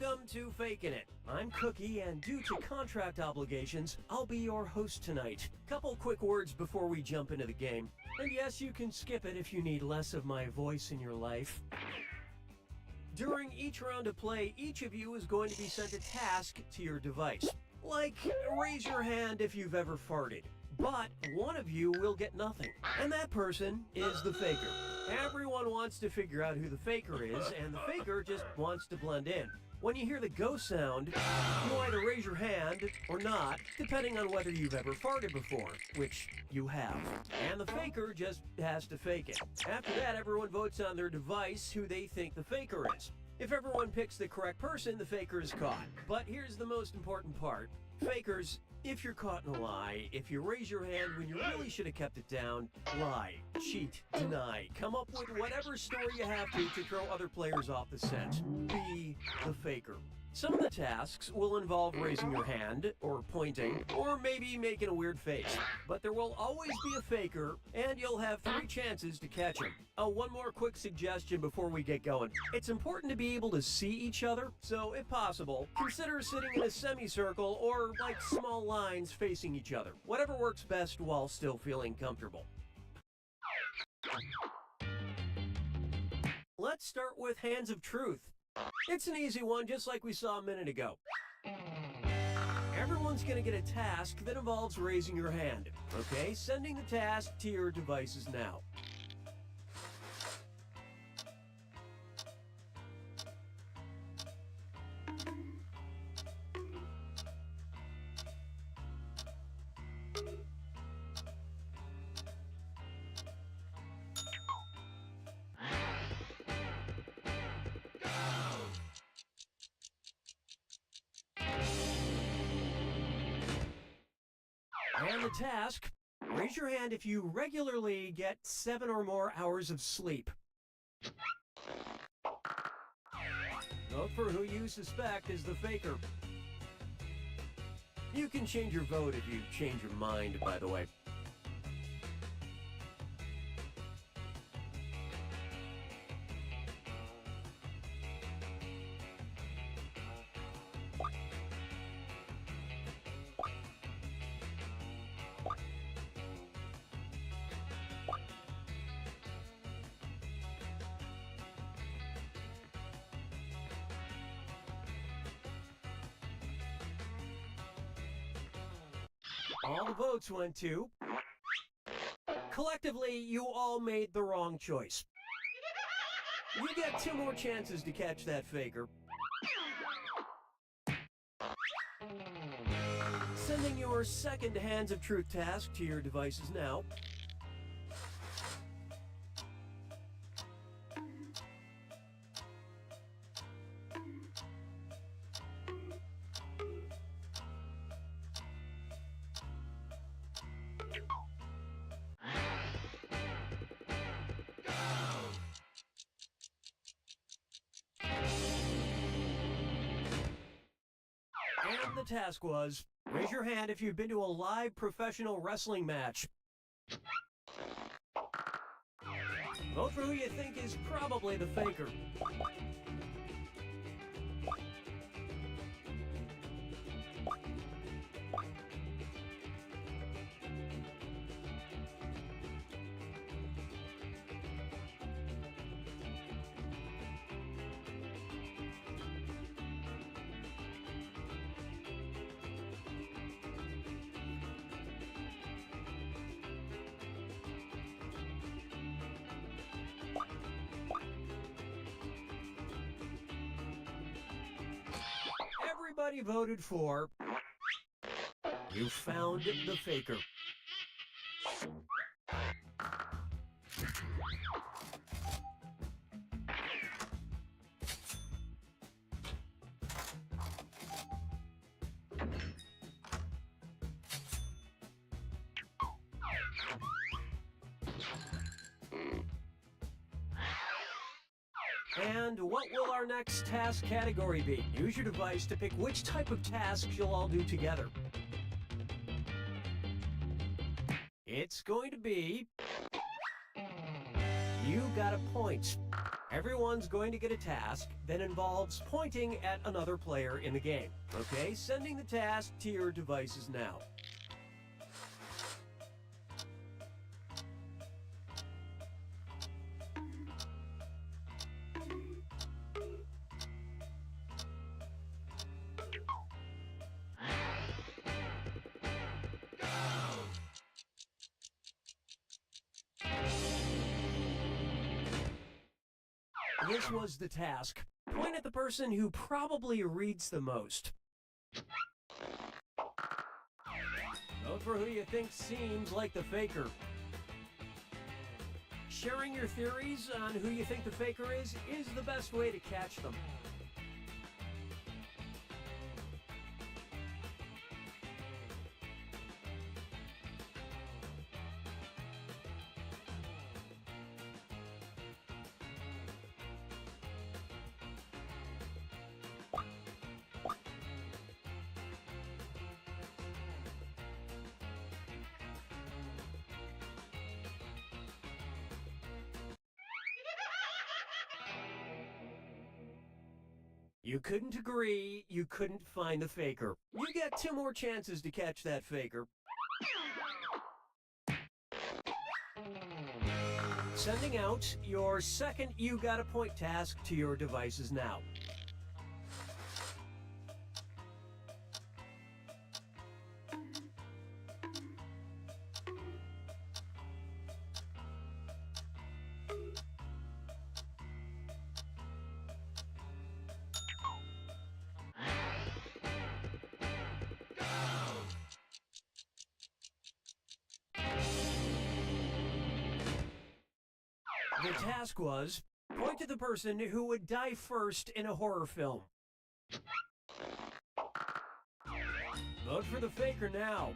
Welcome to Fakin' It. I'm Cookie, and due to contract obligations, I'll be your host tonight. Couple quick words before we jump into the game. And yes, you can skip it if you need less of my voice in your life. During each round of play, each of you is going to be sent a task to your device. Like, raise your hand if you've ever farted. But one of you will get nothing, and that person is the faker. Everyone wants to figure out who the faker is, and the faker just wants to blend in. When you hear the go sound, you either raise your hand or not, depending on whether you've ever farted before, which you have. And the faker just has to fake it. After that, everyone votes on their device who they think the faker is. If everyone picks the correct person, the faker is caught. But here's the most important part. Fakers, if you're caught in a lie, if you raise your hand when you really should have kept it down, lie, cheat, deny, come up with whatever story you have to throw other players off the scent. Be the faker. Some of the tasks will involve raising your hand, or pointing, or maybe making a weird face. But there will always be a faker, and you'll have 3 chances to catch him. Oh, one more quick suggestion before we get going. It's important to be able to see each other, so if possible, consider sitting in a semicircle or like small lines facing each other. Whatever works best while still feeling comfortable. Let's start with Hands of Truth. It's an easy one, just like we saw a minute ago. Everyone's going to get a task that involves raising your hand. Okay, sending the task to your devices now. And the task, raise your hand if you regularly get 7 or more hours of sleep. Vote for who you suspect is the faker. You can change your vote if you change your mind, by the way. All the votes went to... Collectively, you all made the wrong choice. You get 2 more chances to catch that faker. Sending your second Hands of Truth task to your devices now. And the task was, raise your hand if you've been to a live professional wrestling match. Vote for who you think is probably the faker. Everybody voted for... You found the faker. And what will our next task category be? Use your device to pick which type of tasks you'll all do together. It's going to be... You got a point. Everyone's going to get a task that involves pointing at another player in the game. Okay, sending the task to your devices now. This was the task. Point at the person who probably reads the most. Vote for who you think seems like the faker. Sharing your theories on who you think the faker is the best way to catch them. You couldn't agree, you couldn't find the faker. You get 2 more chances to catch that faker. Sending out your second You Got a Point task to your devices now. The task was, point to the person who would die first in a horror film. Vote for the faker now.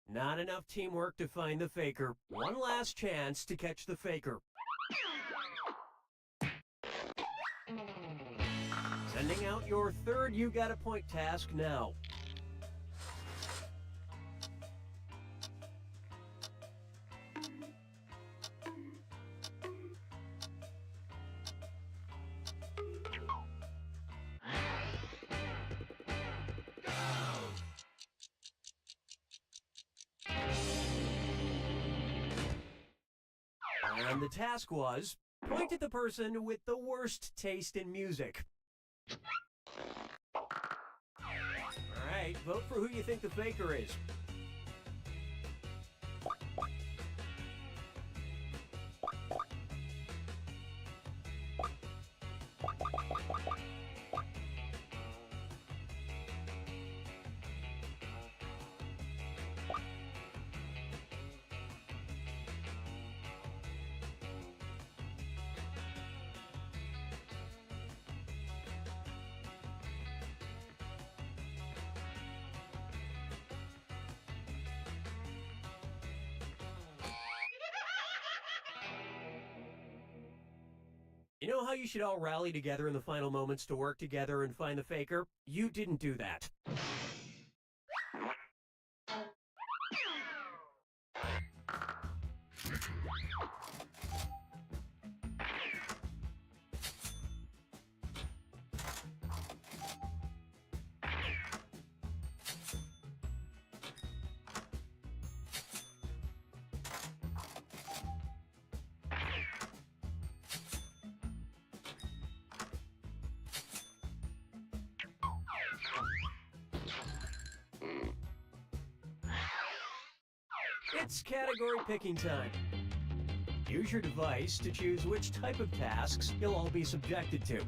Not enough teamwork to find the faker. One last chance to catch the faker. Sending out your third You Got a Point task now. And the task was, point at the person with the worst taste in music. Alright, vote for who you think the faker is. You know how you should all rally together in the final moments to work together and find the faker? You didn't do that. It's category picking time. Use your device to choose which type of tasks you'll all be subjected to.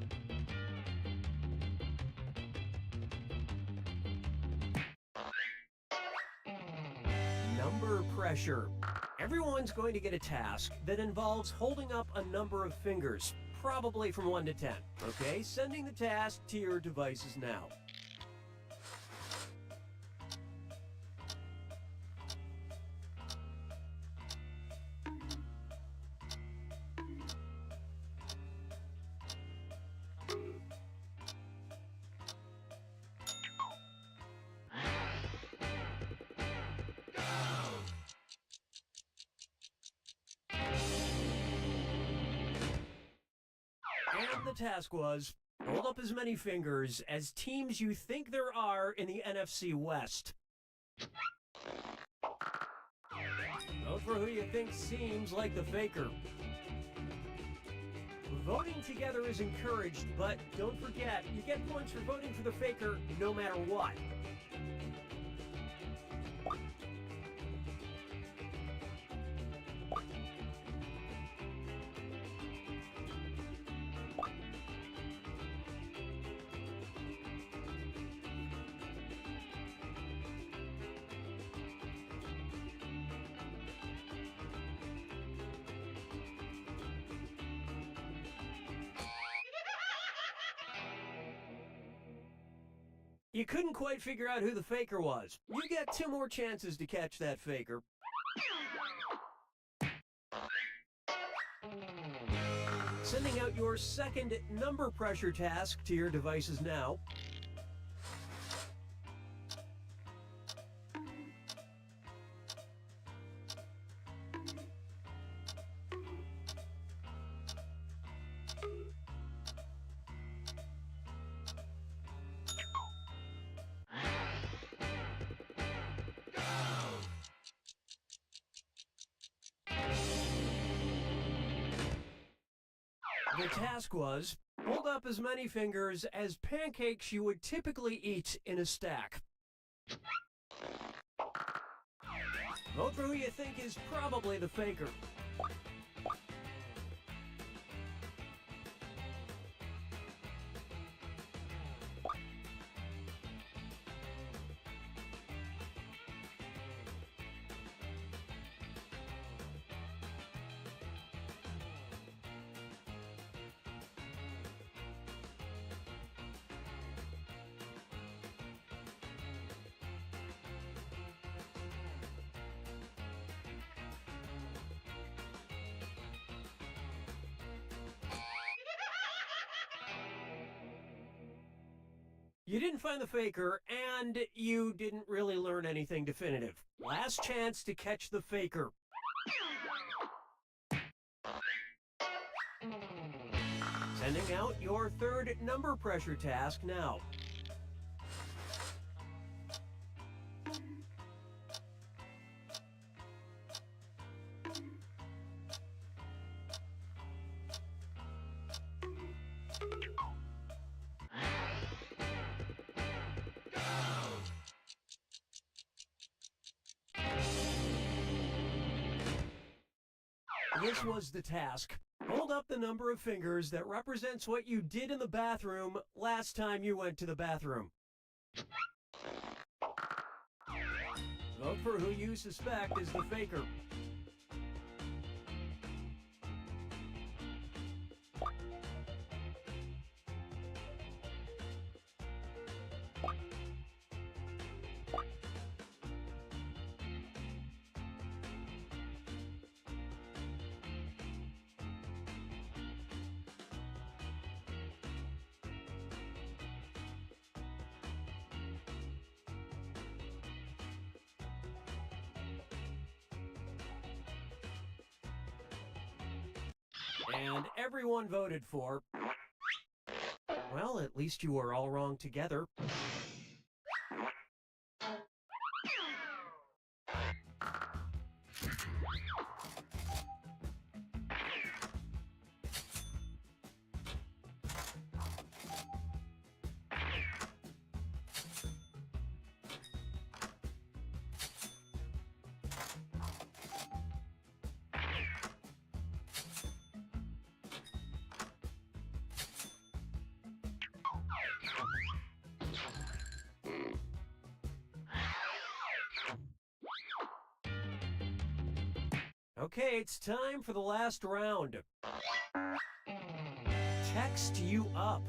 pressure. Everyone's going to get a task that involves holding up a number of fingers, probably from 1 to 10. Okay, sending the task to your devices now. And the task was, hold up as many fingers as teams you think there are in the NFC West. Vote for who you think seems like the faker. Voting together is encouraged, but don't forget, you get points for voting for the faker no matter what. You couldn't quite figure out who the faker was. You get 2 more chances to catch that faker. Sending out your second number pressure task to your devices now. The task was, hold up as many fingers as pancakes you would typically eat in a stack. Vote for who you think is probably the faker. You didn't find the faker, and you didn't really learn anything definitive. Last chance to catch the faker. Sending out your third number pressure task now. This was the task. Hold up the number of fingers that represents what you did in the bathroom last time you went to the bathroom. Vote for who you suspect is the faker. And everyone voted for... Well, at least you were all wrong together. Okay, it's time for the last round. Text you up.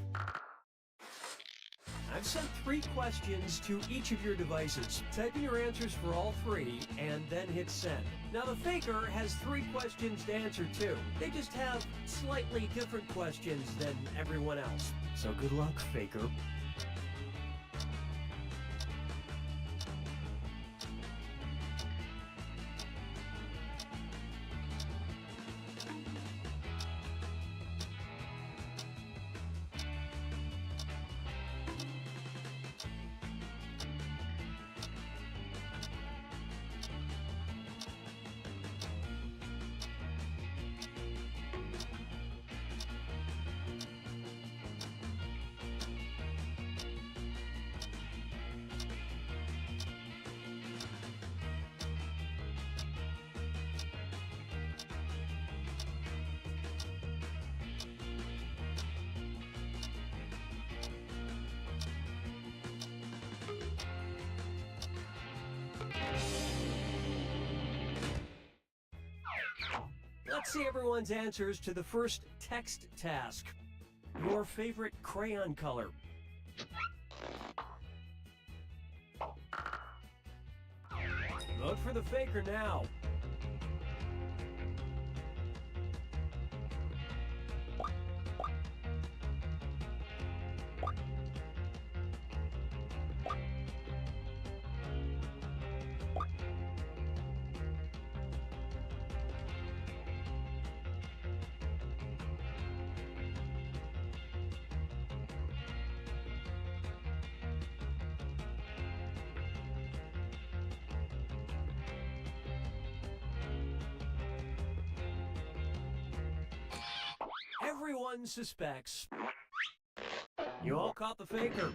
I've sent 3 questions to each of your devices. Type in your answers for all 3 and then hit send. Now the faker has 3 questions to answer too. They just have slightly different questions than everyone else. So good luck, faker. Let's see everyone's answers to the first text task. Your favorite crayon color. Vote for the faker now. Everyone suspects. You all caught the faker.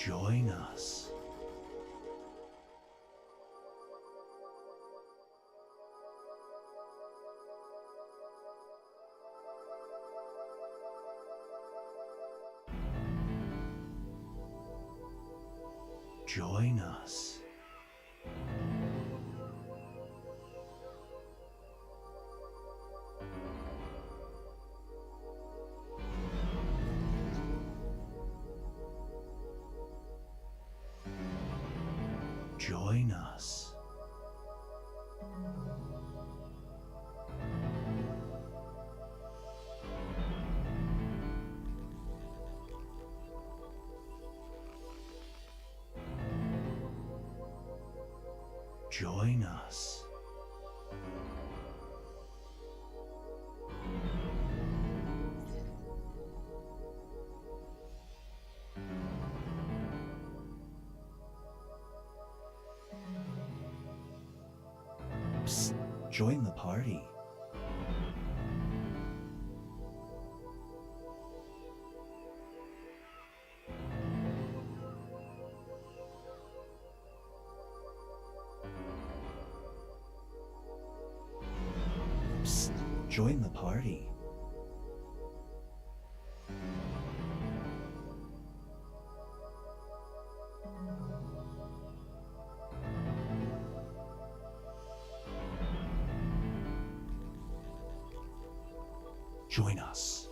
Join us. Join us. Join us. Join us. Psst, join the party. Psst, join the party. Join us.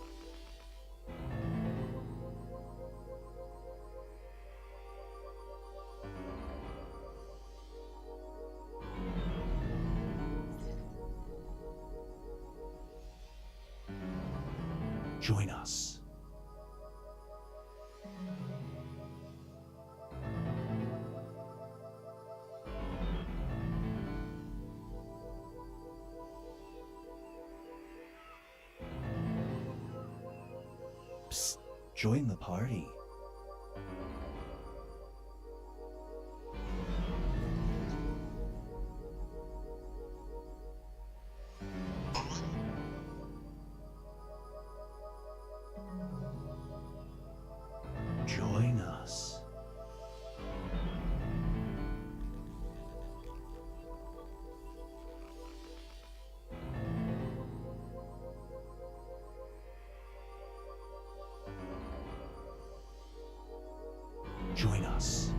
Join us. Psst, join the party. Join us. Join us.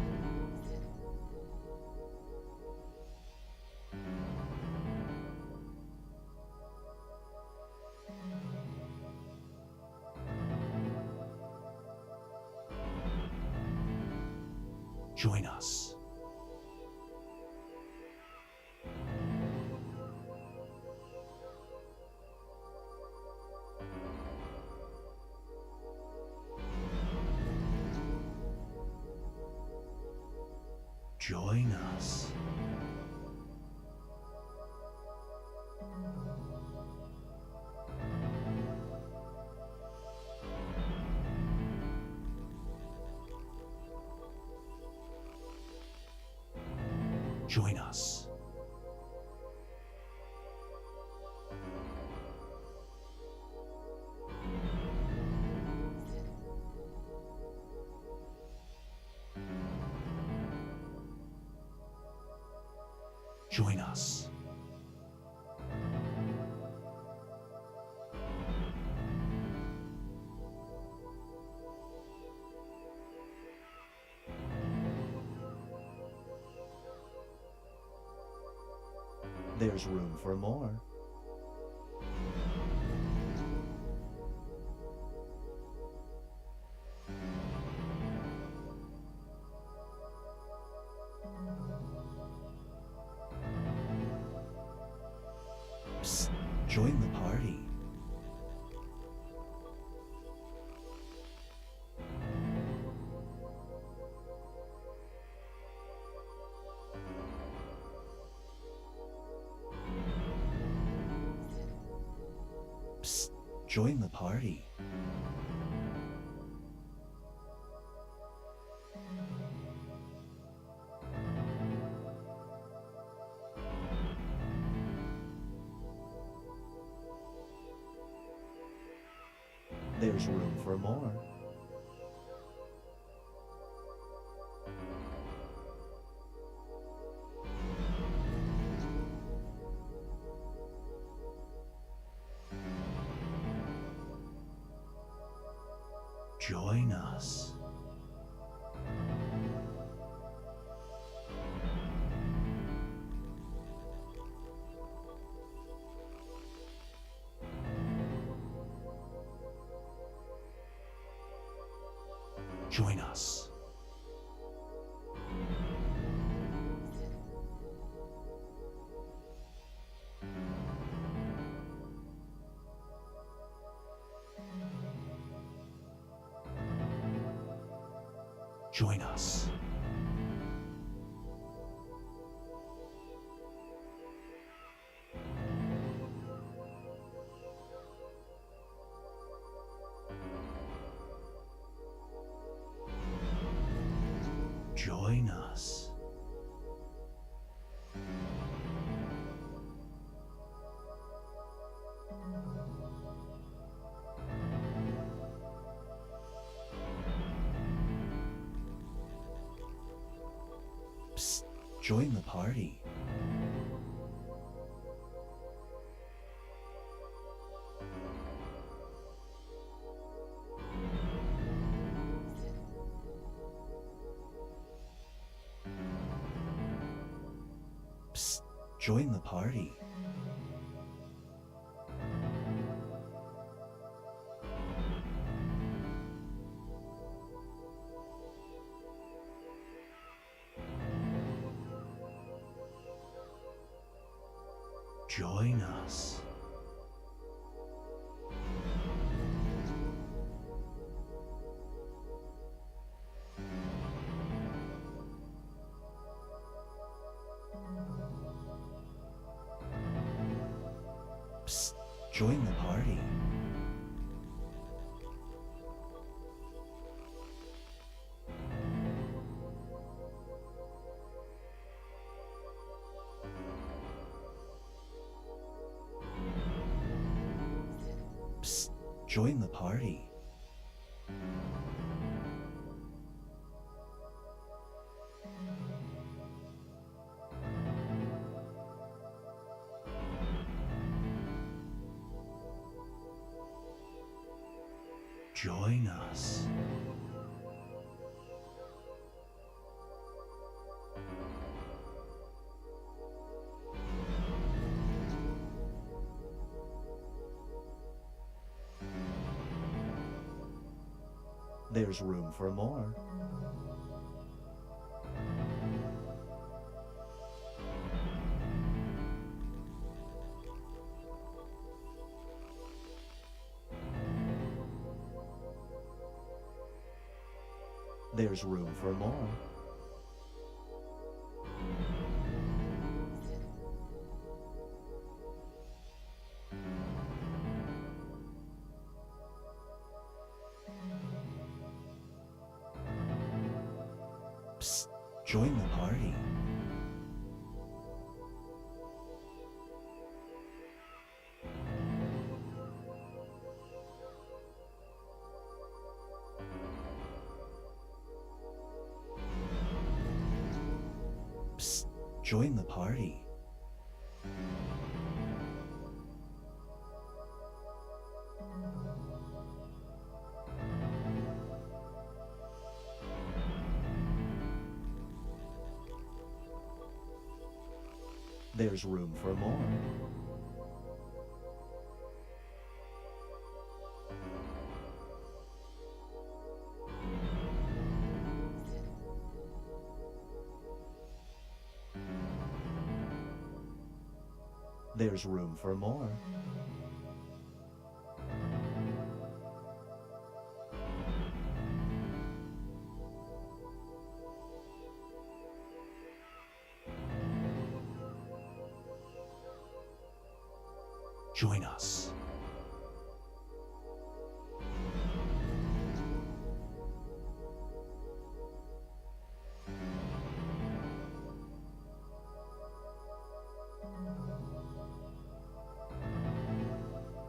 Join us. Join us. Join us. Join us. There's room for more. Psst, join the party. Psst, join the party. There's room for more. Join us. Join us. Join us. Join us. Psst, join the party. Psst, join the party. Join us. Psst, join the party. Psst, join the party. Join us. There's room for more. There's room for more. Psst, join the party. Psst, join the party. There's room for more. There's room for more. Join us.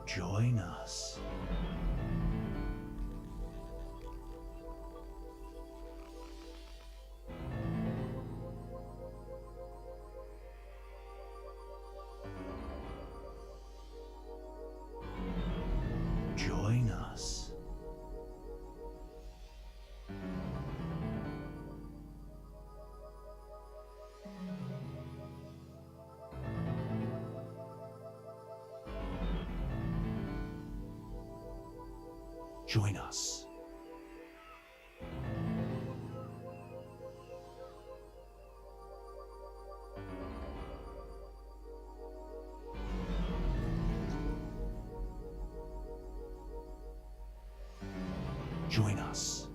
Join us. Join us. Join us. Join us.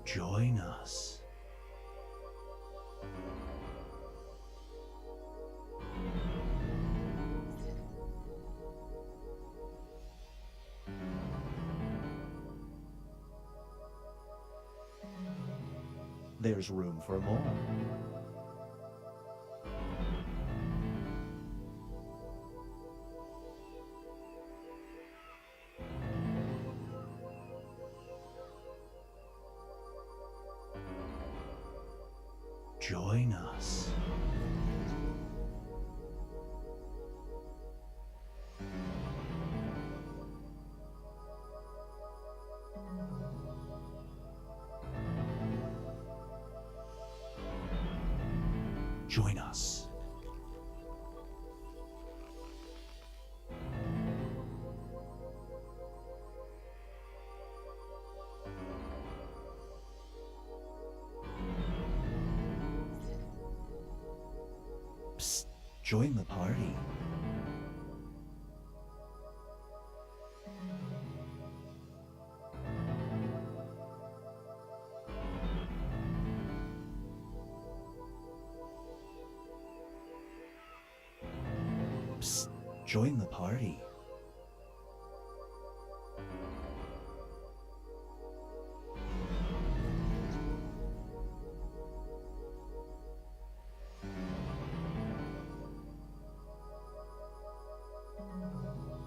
Join us. There's room for more. Join us. Join us. Psst, join the party. Psst, join the party.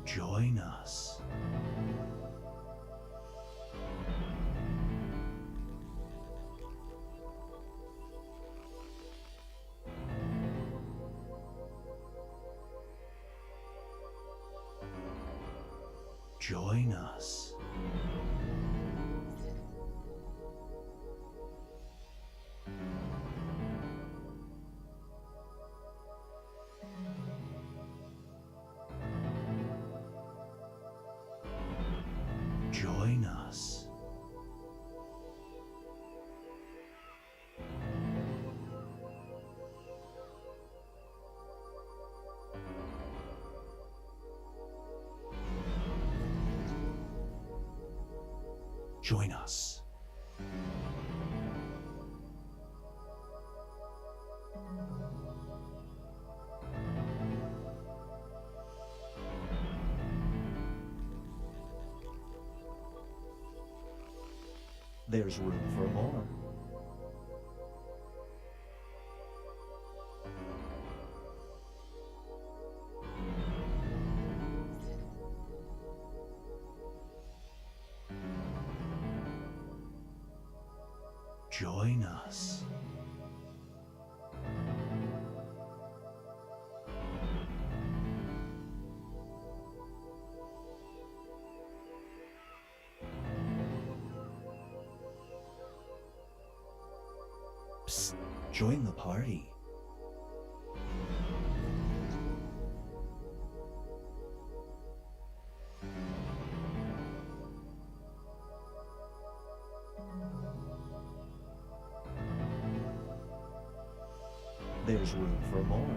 Join us. Join us. Join us. Join us. There's room for more. Join us. Psst, join the party. There's room for more.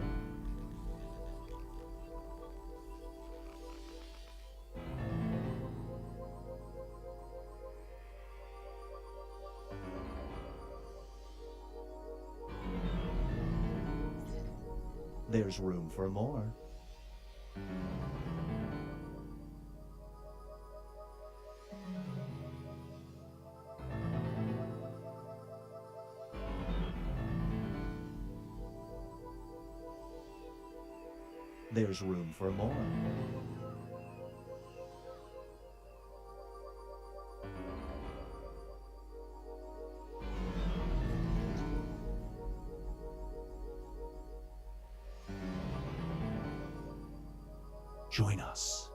There's room for more. There's room for more. Join us.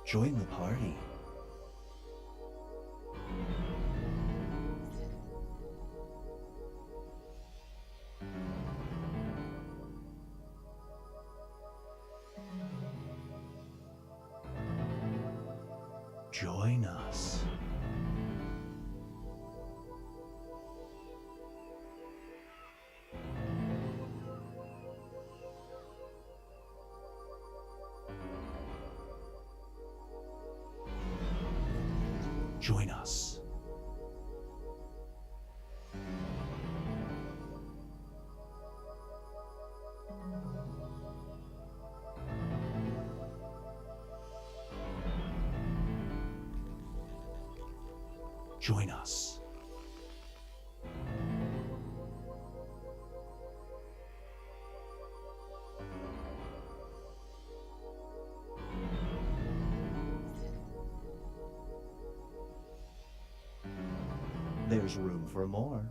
Join the party. Join us. Join us. Join us. There's room for more.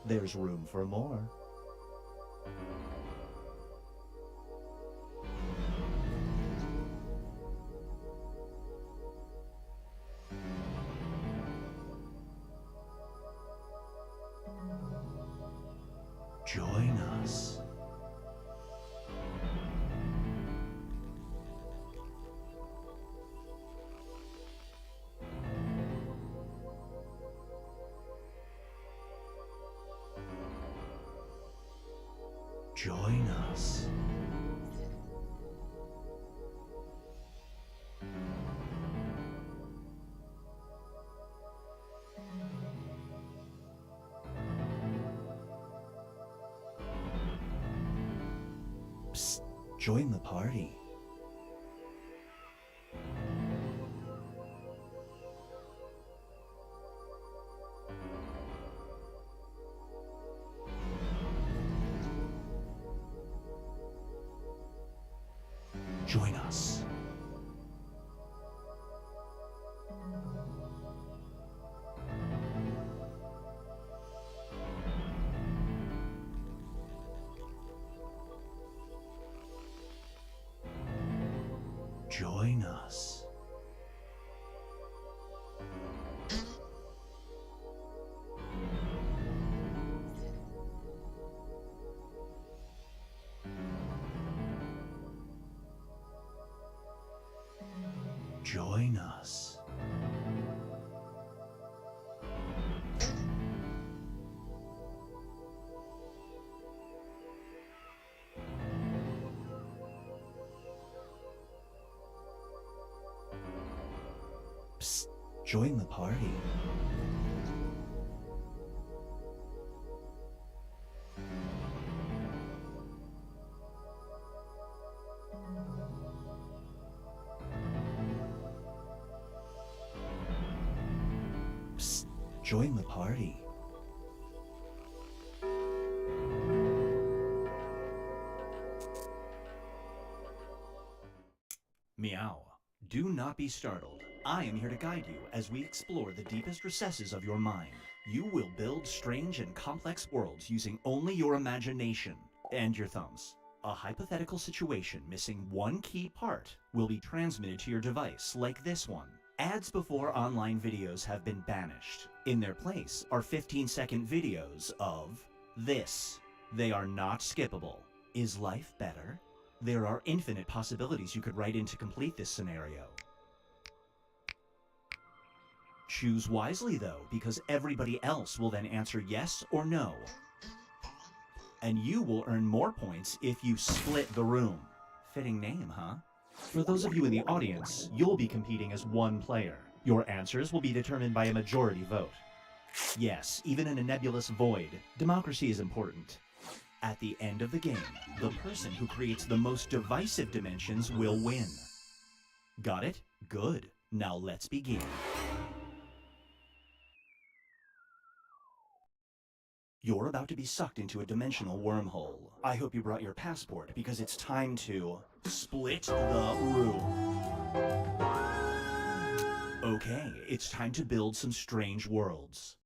There's room for more. Join us. Join us. Psst, join the party. Join us. Join us. Join us. Psst, join the party. Psst, join the party. Meow. Do not be startled. I am here to guide you as we explore the deepest recesses of your mind. You will build strange and complex worlds using only your imagination and your thumbs. A hypothetical situation missing one key part will be transmitted to your device like this one. Ads before online videos have been banished. In their place are 15-second videos of this. They are not skippable. Is life better? There are infinite possibilities you could write in to complete this scenario. Choose wisely though, because everybody else will then answer yes or no. And you will earn more points if you split the room. Fitting name, huh? For those of you in the audience, you'll be competing as one player. Your answers will be determined by a majority vote. Yes, even in a nebulous void, democracy is important. At the end of the game, the person who creates the most divisive dimensions will win. Got it? Good. Now let's begin. You're about to be sucked into a dimensional wormhole. I hope you brought your passport because it's time to split the room. Okay, it's time to build some strange worlds.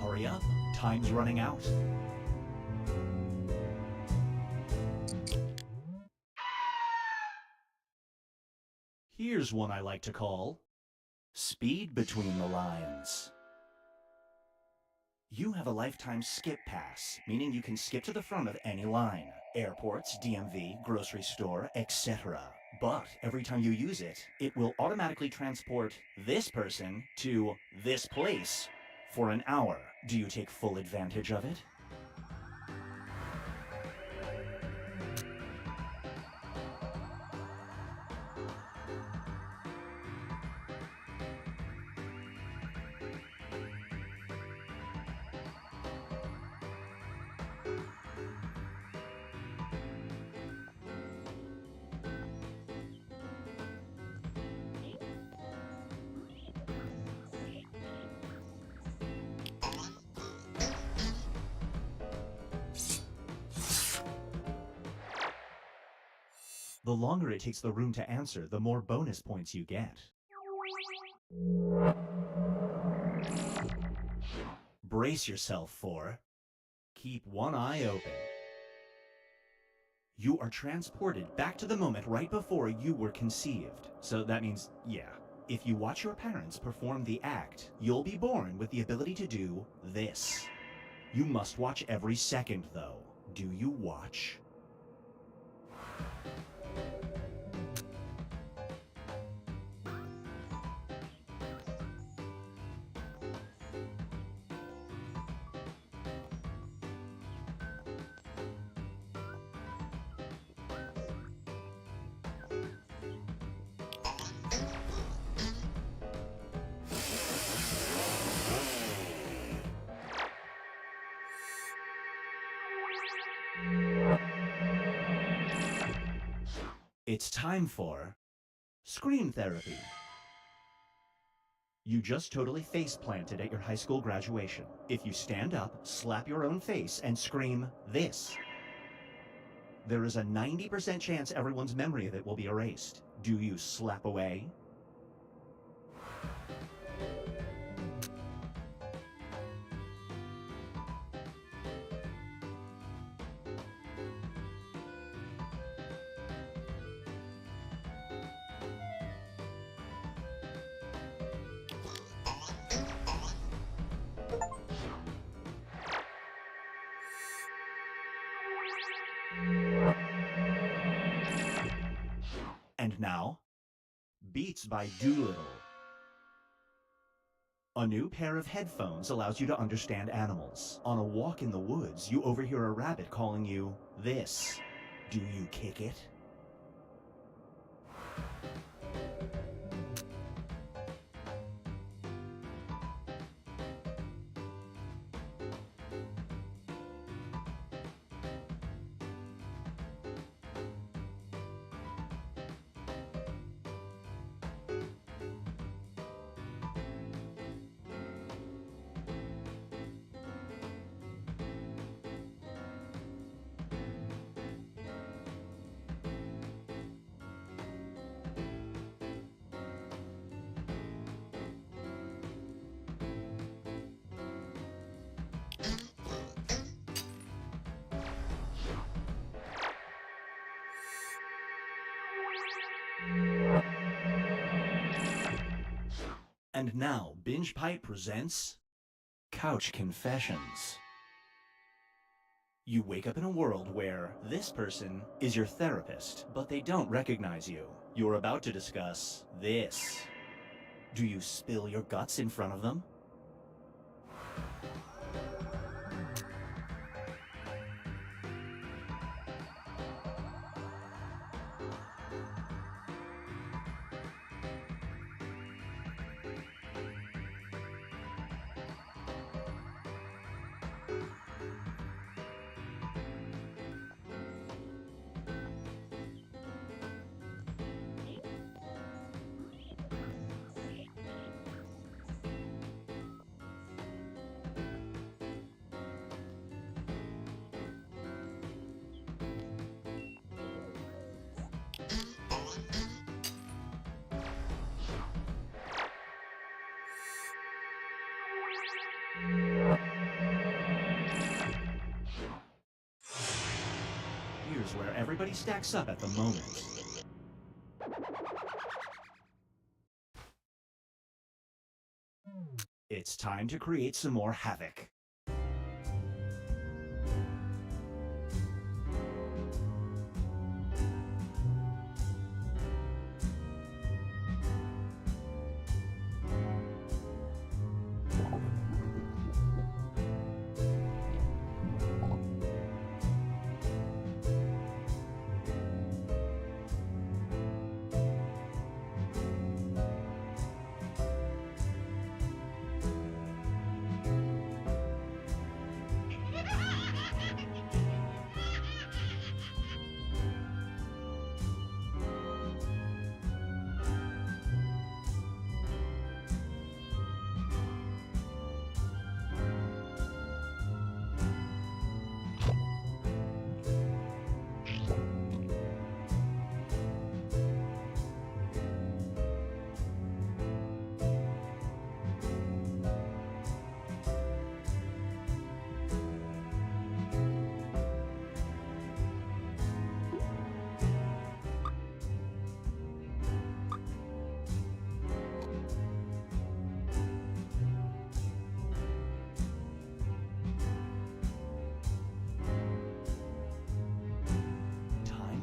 Hurry up, time's running out. Here's one I like to call Speed Between the Lines. You have a lifetime skip pass, meaning you can skip to the front of any line. Airports, DMV, grocery store, etc. But every time you use it, it will automatically transport this person to this place for an hour. Do you take full advantage of it? The longer it takes the room to answer, the more bonus points you get. Brace yourself for... Keep one eye open. You are transported back to the moment right before you were conceived. So that means, yeah, if you watch your parents perform the act, you'll be born with the ability to do this. You must watch every second, though. Do you watch? It's time for scream therapy. You just totally face planted at your high school graduation. If you stand up, slap your own face, and scream this, there is a 90% chance everyone's memory of it will be erased. Do you slap away? And now, Beats by Doolittle. A new pair of headphones allows you to understand animals. On a walk in the woods, you overhear a rabbit calling you this. Do you kick it? And now, Binge Pipe presents Couch Confessions. You wake up in a world where this person is your therapist, but they don't recognize you. You're about to discuss this. Do you spill your guts in front of them? Here's where everybody stacks up at the moment. It's time to create some more havoc.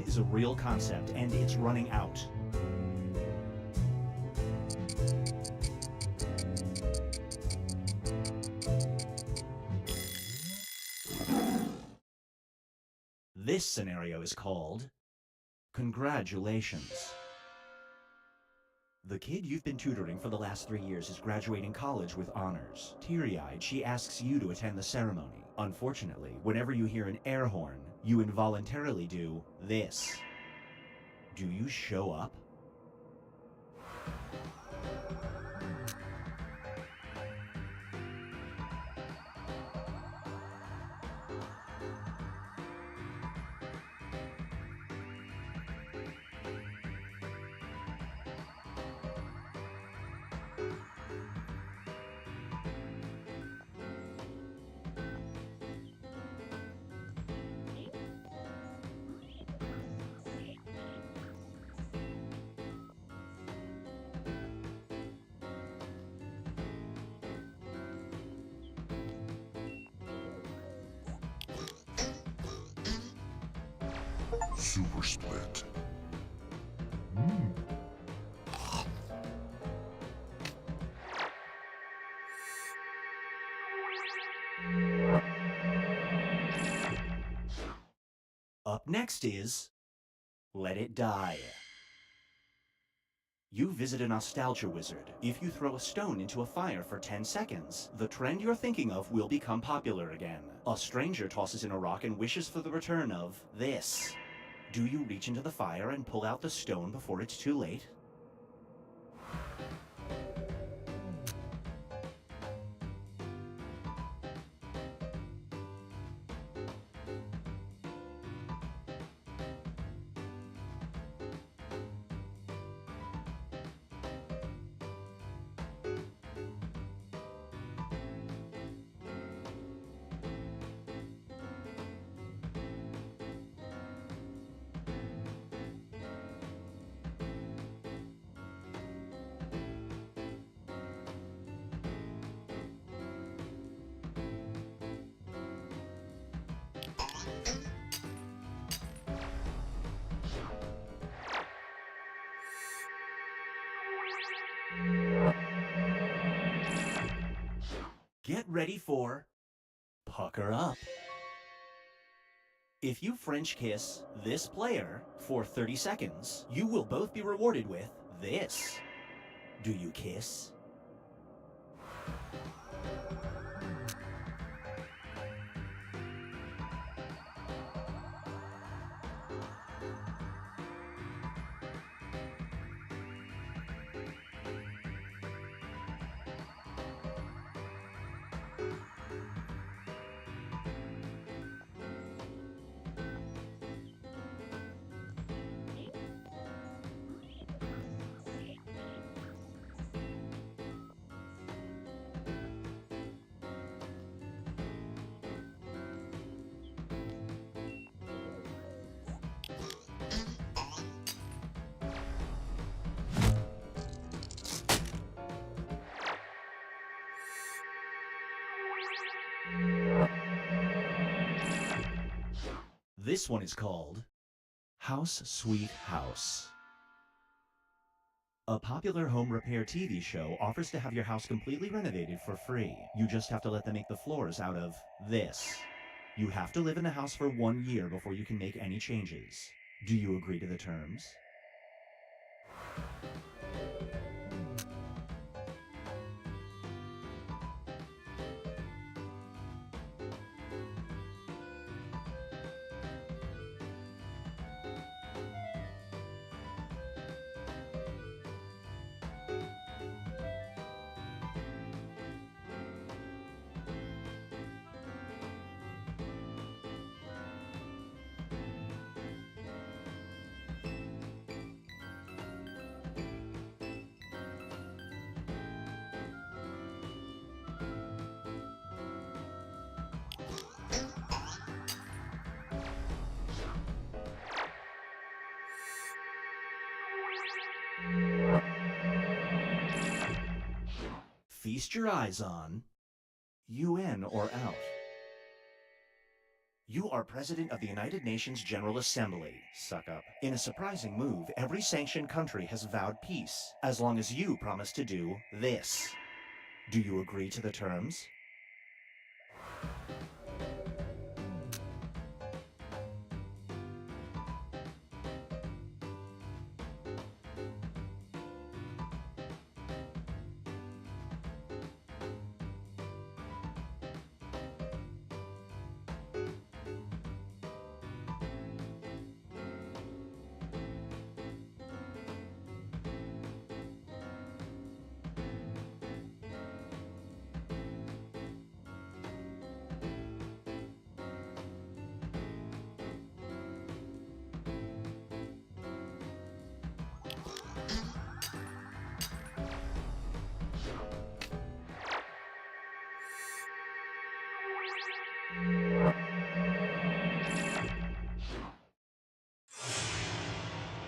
Is a real concept, and it's running out. This scenario is called Congratulations. The kid you've been tutoring for the last 3 years is graduating college with honors. Teary-eyed, she asks you to attend the ceremony. Unfortunately, whenever you hear an air horn, you involuntarily do this. Do you show up? Super Split. Up next is Let It Die. You visit a nostalgia wizard. If you throw a stone into a fire for 10 seconds, the trend you're thinking of will become popular again. A stranger tosses in a rock and wishes for the return of this. Do you reach into the fire and pull out the stone before it's too late? Get ready for pucker up. If you French kiss this player for 30 seconds, you will both be rewarded with this. Do you kiss? This one is called House Sweet House. A popular home repair TV show offers to have your house completely renovated for free. You just have to let them make the floors out of this. You have to live in the house for 1 year before you can make any changes. Do you agree to the terms? Feast your eyes on UN or out. You are President of the United Nations General Assembly. Suck up. In a surprising move, every sanctioned country has vowed peace, as long as you promise to do this. Do you agree to the terms?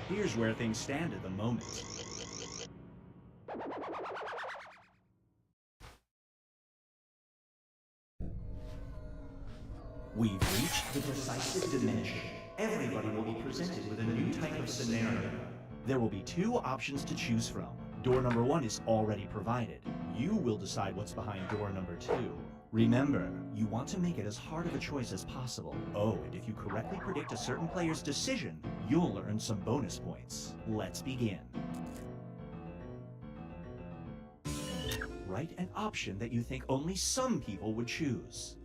Here's where things stand at the moment. We've reached the decisive dimension. Everybody will be presented with a new type of scenario. There will be 2 options to choose from. Door number 1 is already provided. You will decide what's behind door number 2. Remember, you want to make it as hard of a choice as possible. Oh, and if you correctly predict a certain player's decision, you'll earn some bonus points. Let's begin. Write an option that you think only some people would choose.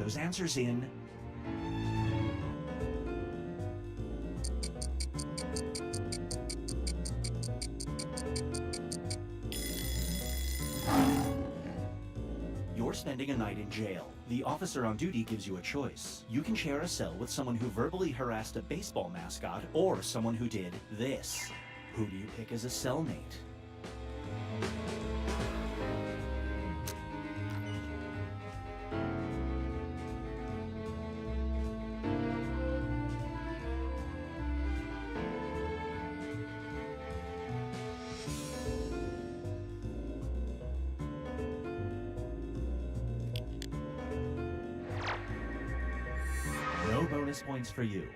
those answers in. You're spending a night in jail. The officer on duty gives you a choice. You can share a cell with someone who verbally harassed a baseball mascot or someone who did this. Who do you pick as a cellmate? No bonus points for you.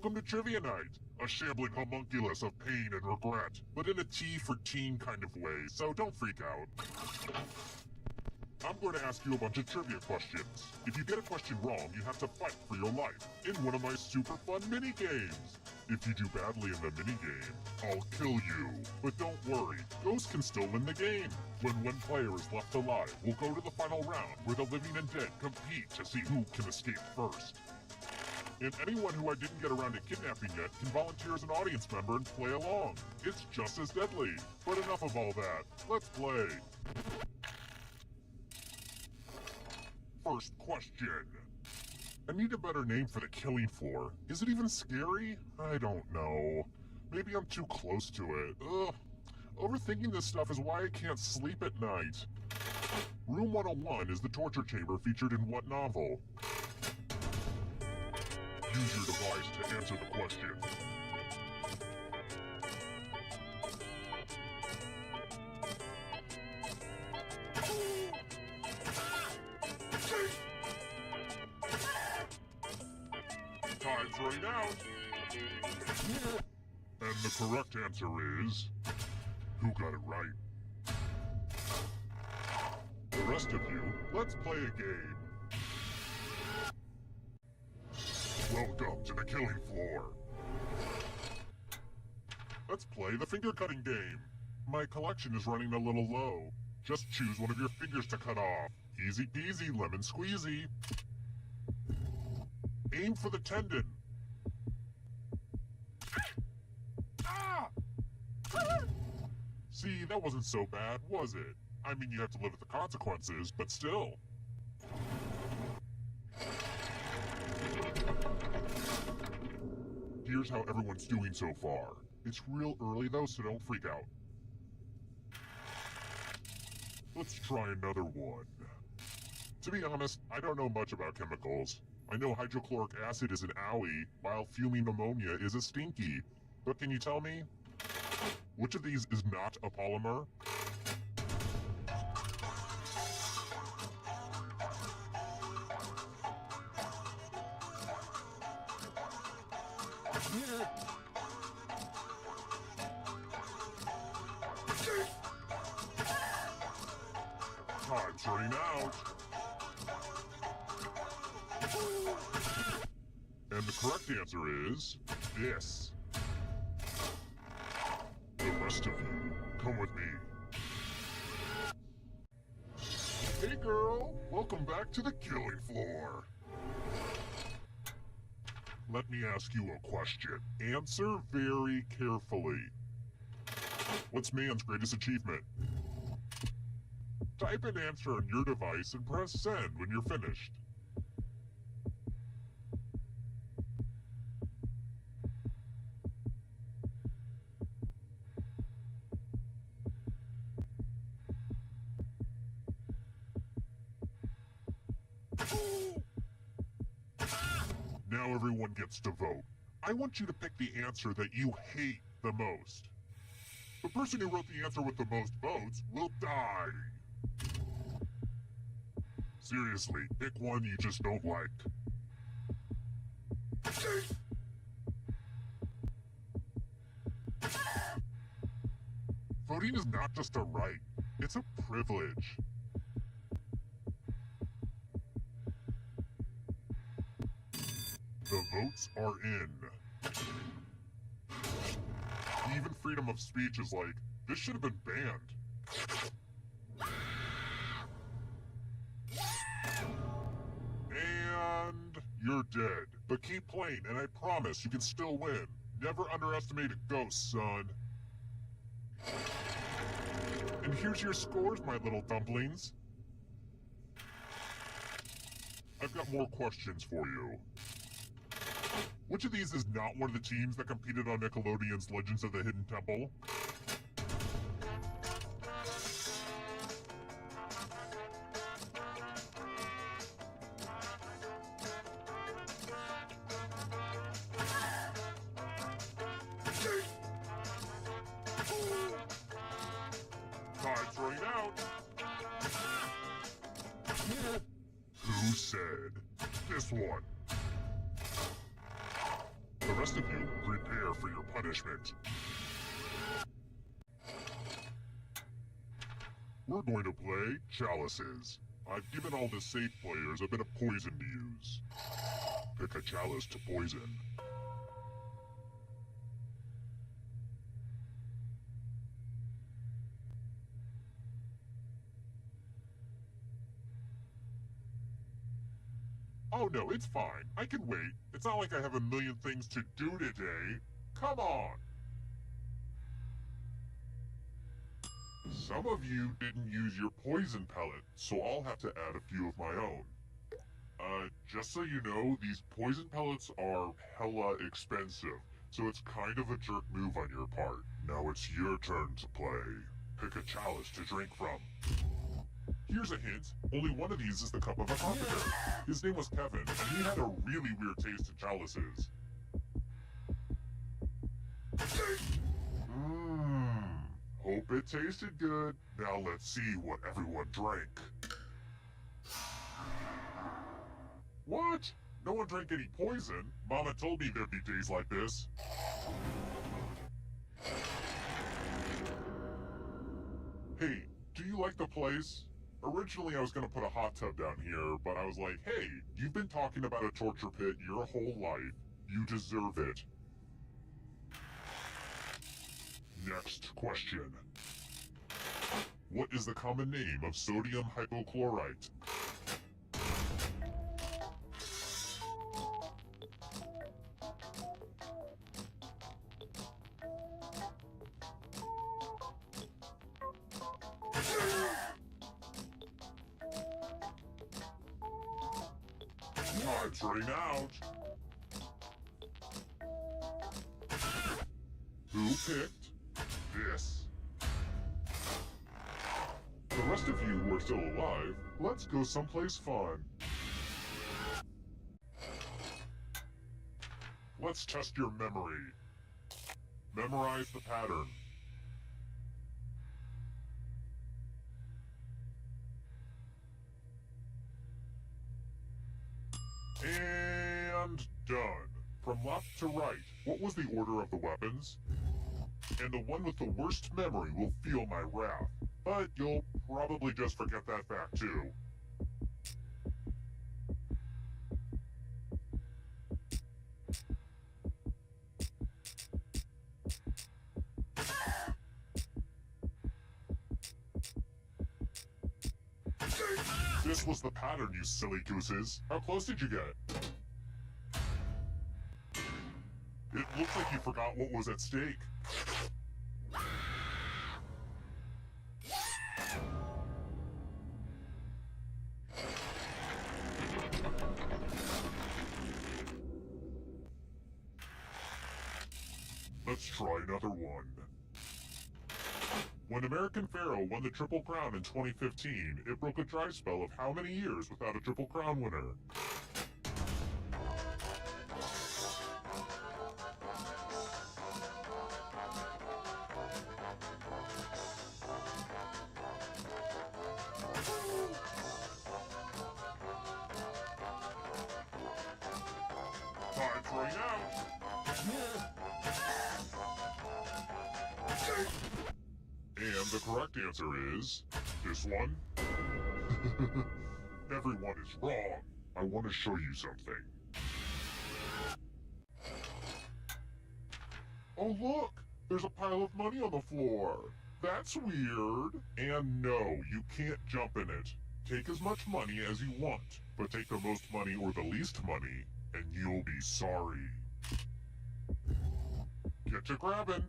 Welcome to Trivia Night, a shambling homunculus of pain and regret, but in a tea for teen kind of way, so don't freak out. I'm going to ask you a bunch of trivia questions. If you get a question wrong, you have to fight for your life in one of my super fun mini-games. If you do badly in the mini-game, I'll kill you. But don't worry, ghosts can still win the game. When one player is left alive, we'll go to the final round where the living and dead compete to see who can escape first. And anyone who I didn't get around to kidnapping yet can volunteer as an audience member and play along. It's just as deadly. But enough of all that. Let's play. First question. I need a better name for the killing floor. Is it even scary? I don't know. Maybe I'm too close to it. Ugh. Overthinking this stuff is why I can't sleep at night. Room 101 is the torture chamber featured in what novel? Use your device to answer the question. Time's running out. And the correct answer is... who got it right? The rest of you, let's play a game. Welcome to the killing floor. Let's play the finger cutting game. My collection is running a little low. Just choose one of your fingers to cut off. Easy peasy, lemon squeezy. Aim for the tendon. Ah! See, that wasn't so bad, was it? I mean, you have to live with the consequences, but still. Here's how everyone's doing so far. It's real early though, so don't freak out. Let's try another one. To be honest, I don't know much about chemicals. I know hydrochloric acid is an owie, while fuming ammonia is a stinky. But can you tell me, which of these is not a polymer? Time's running out. And the correct answer is this. The rest of you, come with me. Hey girl, welcome back to the killing floor. Let me ask you a question. Answer very carefully. What's man's greatest achievement? Type an answer on your device and press send when you're finished. Now everyone gets to vote. I want you to pick the answer that you hate the most. The person who wrote the answer with the most votes will die. Seriously, pick one you just don't like. Voting is not just a right, it's a privilege. The votes are in. Even freedom of speech is like, this should have been banned. And you're dead. But keep playing, and I promise you can still win. Never underestimate a ghost, son. And here's your scores, my little dumplings. I've got more questions for you. Which of these is not one of the teams that competed on Nickelodeon's Legends of the Hidden Temple? Time's running out. Who said this one? The The rest of you, prepare for your punishment. We're going to play Chalices. I've given all the safe players a bit of poison to use. Pick a chalice to poison. Oh no, it's fine. I can wait. It's not like I have a million things to do today. Come on! Some of you didn't use your poison pellet, so I'll have to add a few of my own. Just so you know, these poison pellets are hella expensive, so it's kind of a jerk move on your part. Now it's your turn to play. Pick a chalice to drink from. Here's a hint. Only one of these is the cup of a carpenter. His name was Kevin, and he had a really weird taste in chalices. Hope it tasted good. Now let's see what everyone drank. What? No one drank any poison? Mama told me there'd be days like this. Hey, do you like the place? Originally I was gonna put a hot tub down here, but I was like, hey, you've been talking about a torture pit your whole life. You deserve it. Next question. What is the common name of sodium hypochlorite? Time's running out. Who picked this? The rest of you who are still alive, let's go someplace fun. Let's test your memory. Memorize the pattern. And done. From left to right, what was the order of the weapons? And the one with the worst memory will feel my wrath. But you'll probably just forget that fact too. This was the pattern, you silly gooses. How close did you get? It looks like you forgot what was at stake. Let's try another one. When American Pharaoh won the Triple Crown in 2015, it broke a dry spell of how many years without a Triple Crown winner? Time's running out! And the correct answer is this one. Everyone is wrong. I want to show you something. Oh look! There's a pile of money on the floor. That's weird. And no, you can't jump in it. Take as much money as you want, but take the most money or the least money, and you'll be sorry. Get to grabbing.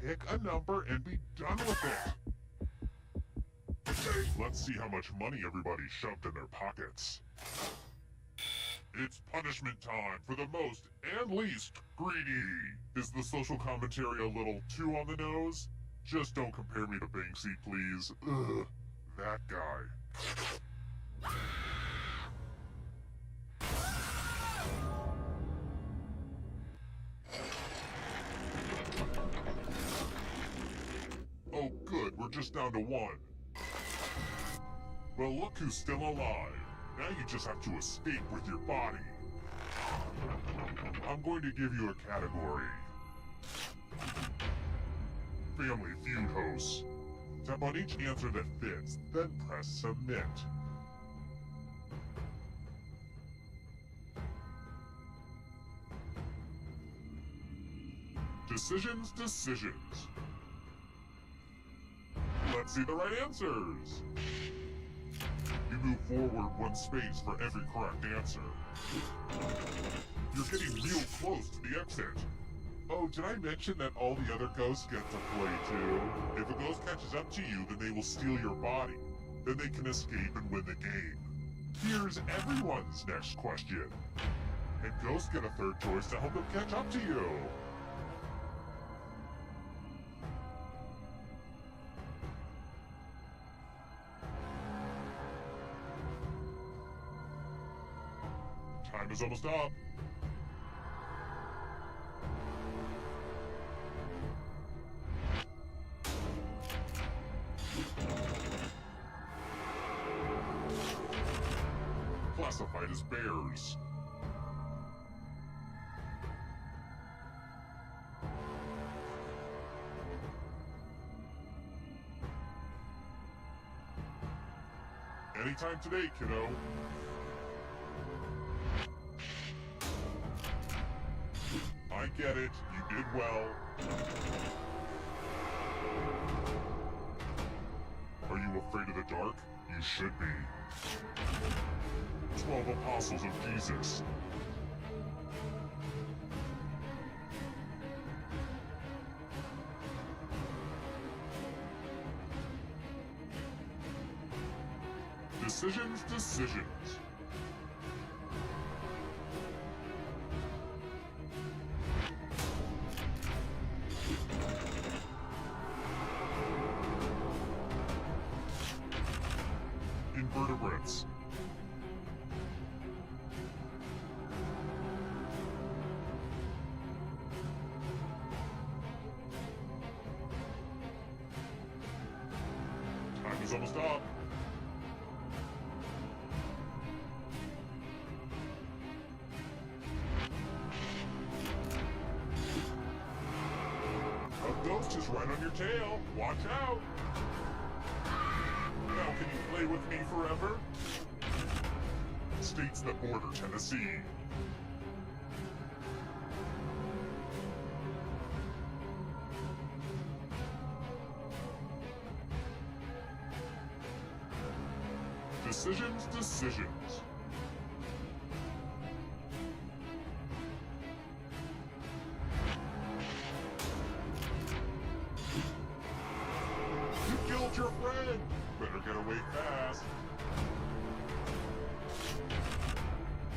Pick a number and be done with it. Let's see how much money everybody shoved in their pockets. It's punishment time for the most and least greedy. Is the social commentary a little too on the nose? Just don't compare me to Banksy, please. Ugh, that guy. we're just down to one. Well, look who's still alive. Now you just have to escape with your body. I'm going to give you a category. Family Feud hosts. Tap on each answer that fits, then press submit. Decisions. Let's see the right answers. You move forward one space for every correct answer. You're getting real close to the exit. Oh, did I mention that all the other ghosts get to play too? If a ghost catches up to you, then they will steal your body. Then they can escape and win the game. Here's everyone's next question. And ghosts get a third choice to help them catch up to you. Time is almost up. Classified as bears. Anytime today, kiddo. I get it, you did well. Are you afraid of the dark? You should be. 12 apostles of Jesus. Decisions. Invertebrates. Time is almost up. A ghost is right on your tail. Watch out. Now can you play with me forever? States that border Tennessee. Decisions. You killed your friend! Better get away fast.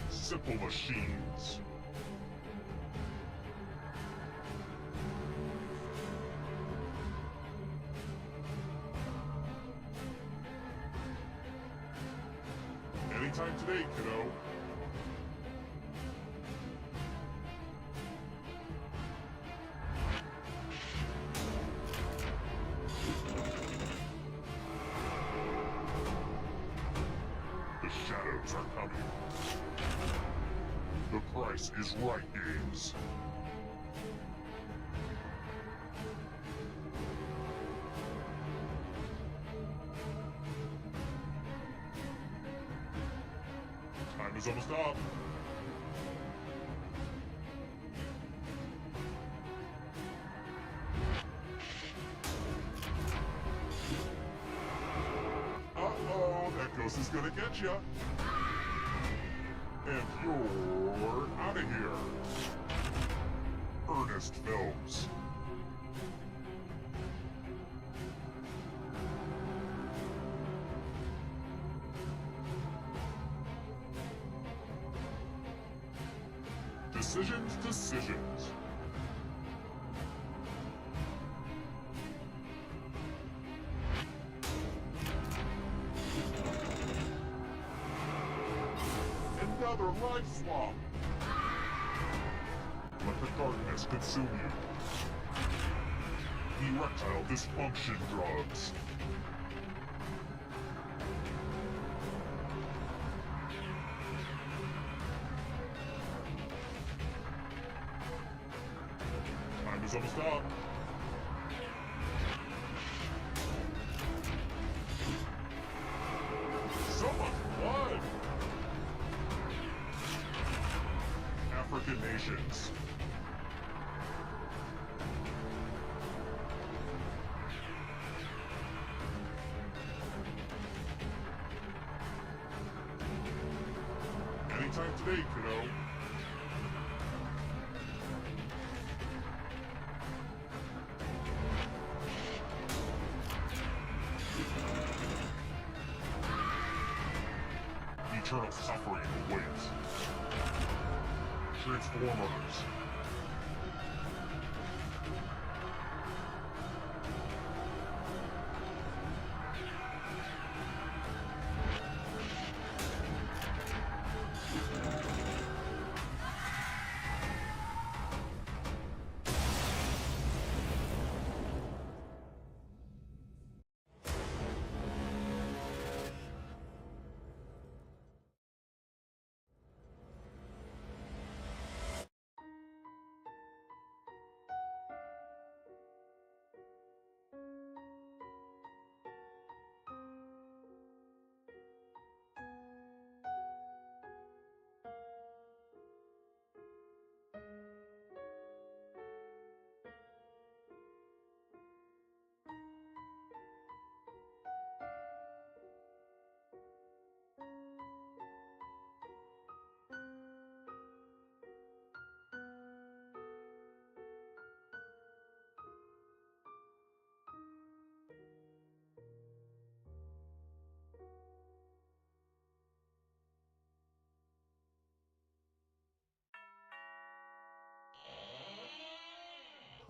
Simple machines. Anytime today, kiddo. The shadows are coming. The price is right, games. Time is almost up. Uh-oh, that ghost is gonna get ya. And you're out of here. Ernest Films. Decisions. Another life swap. Let the darkness consume you. erectile dysfunction drugs. Time is almost up. So much blood! African nations. Anytime today, kiddo. Eternal suffering awaits. Transformers.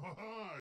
Haha!